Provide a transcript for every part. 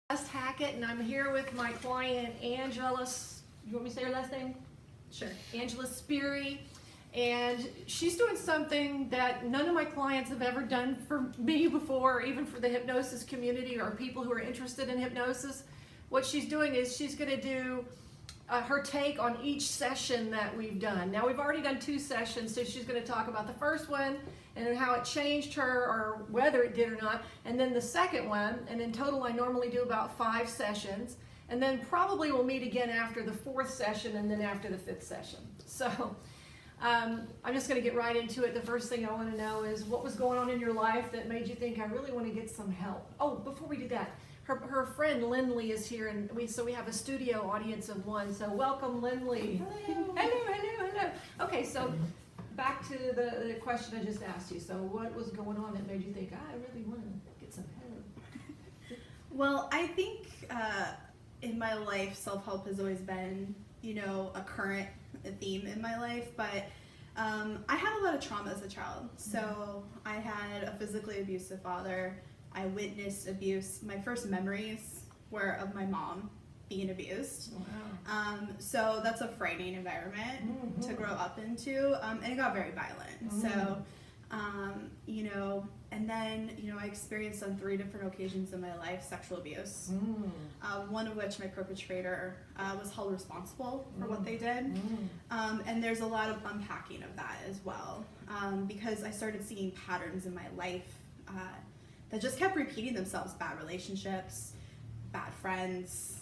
Celeste Hackett, and I'm here with my client Angela. You want me to say her last name? Sure. Angela Speary, and she's doing something that none of my clients have ever done for me before, even for the hypnosis community or people who are interested in hypnosis. What she's doing is she's going to do her take on each session that we've done. Now, we've already done 2 sessions, so she's going to talk about the first one and how it changed her, or whether it did or not, and then the second one. And in total, I normally do about 5 sessions, and then probably we'll meet again after the 4th session and then after the 5th session. So I'm just going to get right into it. The first thing I want to know is what was going on in your life that made you think, I really want to get some help. Oh, before we do that, her friend Lindley is here, and we have a studio audience of 1. So welcome, Lindley. Hello. Hello. Okay, so back to the question I just asked you. So what was going on that made you think, I really want to get some help? Well, I think in my life, self-help has always been, a current theme in my life, but I had a lot of trauma as a child. So I had a physically abusive father. I witnessed abuse. My first memories were of my mom being abused. Wow. So that's a frightening environment to grow up into, and it got very violent. So, and then, I experienced on 3 different occasions in my life sexual abuse. One of which my perpetrator was held responsible for what they did. And there's a lot of unpacking of that as well, because I started seeing patterns in my life that just kept repeating themselves. Bad relationships, bad friends,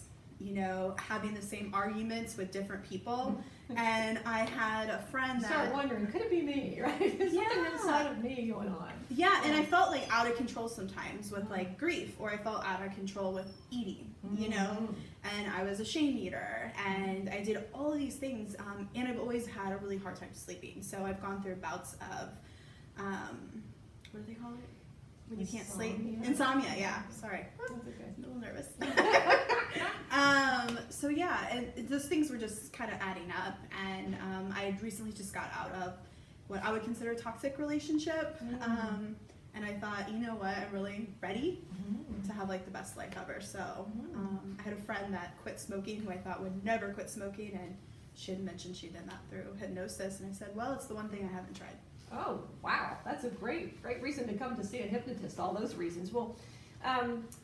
having the same arguments with different people. And I had a friend that... Start wondering, could it be me, right? There's something inside of me going on. Yeah, and I felt like out of control sometimes with like grief, or I felt out of control with eating, and I was a shame eater, and I did all of these things, and I've always had a really hard time sleeping. So I've gone through bouts of, what do they call it? When you can't sleep? Insomnia, yeah. Sorry. That's okay. I'm a little nervous. So yeah, and those things were just kind of adding up, and I had recently just got out of what I would consider a toxic relationship, and I thought, you know what, I'm really ready to have like the best life ever. So I had a friend that quit smoking who I thought would never quit smoking, and she had mentioned she did that through hypnosis, and I said, well, it's the one thing I haven't tried. Oh, wow. That's a great reason to come to see a hypnotist, all those reasons. Well,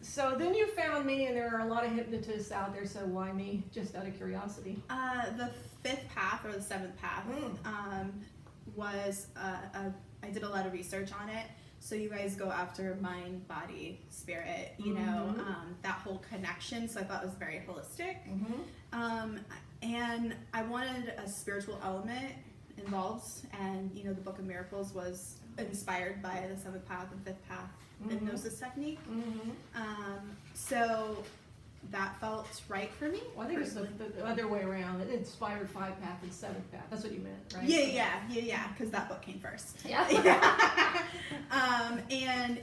so then you found me, and there are a lot of hypnotists out there, so why me, just out of curiosity? The 5th path, or the 7th path, was, I did a lot of research on it. So you guys go after mind, body, spirit, that whole connection. So I thought it was very holistic. And I wanted a spiritual element involved, and the Book of Miracles was inspired by the 7th path and 5th path hypnosis technique. So that felt right for me. Well, I think it's the other way around. It inspired 5th path and 7th path. That's what you meant, right? Yeah, because that book came first. Yeah. And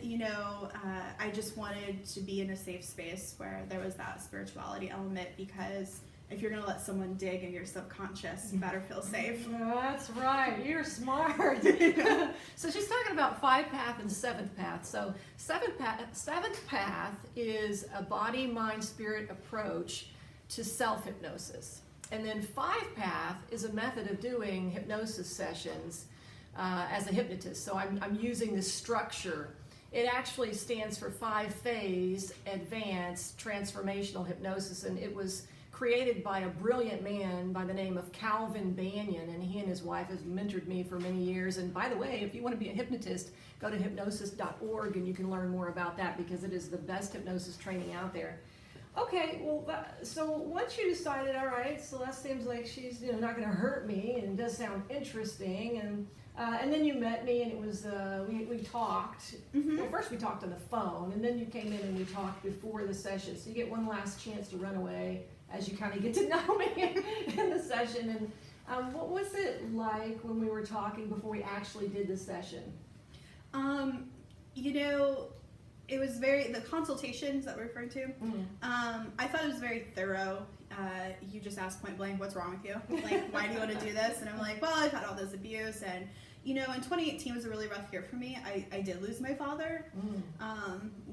I just wanted to be in a safe space where there was that spirituality element, because if you're going to let someone dig in your subconscious, you better feel safe. That's right. You're smart. So she's talking about 5th path and 7th path. So 7th path is a body, mind, spirit approach to self-hypnosis. And then 5th path is a method of doing hypnosis sessions as a hypnotist. So I'm using this structure. It actually stands for 5-phase advanced transformational hypnosis, and it was created by a brilliant man by the name of Calvin Banyan, and he and his wife has mentored me for many years. And by the way, if you want to be a hypnotist, go to hypnosis.org and you can learn more about that, because it is the best hypnosis training out there. Okay, well, so once you decided, all right, Celeste seems like she's not going to hurt me and does sound interesting, and then you met me, and it was we talked. Well, first we talked on the phone, and then you came in and we talked before the session. So you get one last chance to run away as you kind of get to know me in the session. And what was it like when we were talking before we actually did the session? It was the consultations that we're referring to, I thought it was very thorough. You just asked point blank, what's wrong with you? Like, why do you want to do this? And I'm like, well, I've had all this abuse, and You know, in 2018 was a really rough year for me. I did lose my father.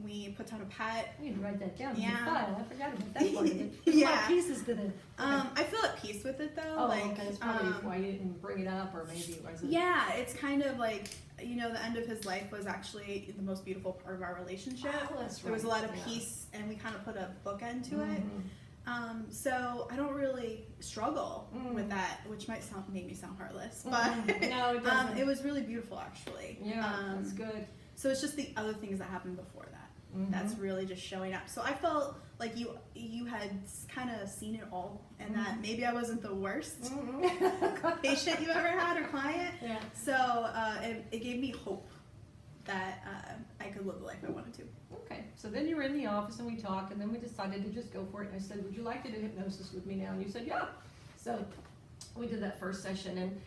We put down a pet. You need to write that down in Yeah. your file. I forgot about that part of it. Yeah. My pieces to the. I feel at peace with it though. Oh, like, okay. That's probably why you didn't bring it up, or maybe it wasn't. Yeah, it's kind of like, you know, the end of his life was actually the most beautiful part of our relationship. Oh, that's There was a right. lot of Yeah. peace, and we kind of put a bookend to it. Mhm. So I don't really struggle with that, which might make me sound heartless, but No, it doesn't. it was really beautiful actually. Yeah, that's good. So it's just the other things that happened before that. That's really just showing up. So I felt like you had kind of seen it all, and that maybe I wasn't the worst patient you ever had or client. Yeah. So it gave me hope that I could live the life I wanted to. Okay, so then you were in the office and we talked, and then we decided to just go for it. And I said, would you like to do hypnosis with me now? And you said, yeah. So we did that first session. And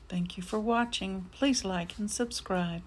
Thank you for watching. Please like and subscribe.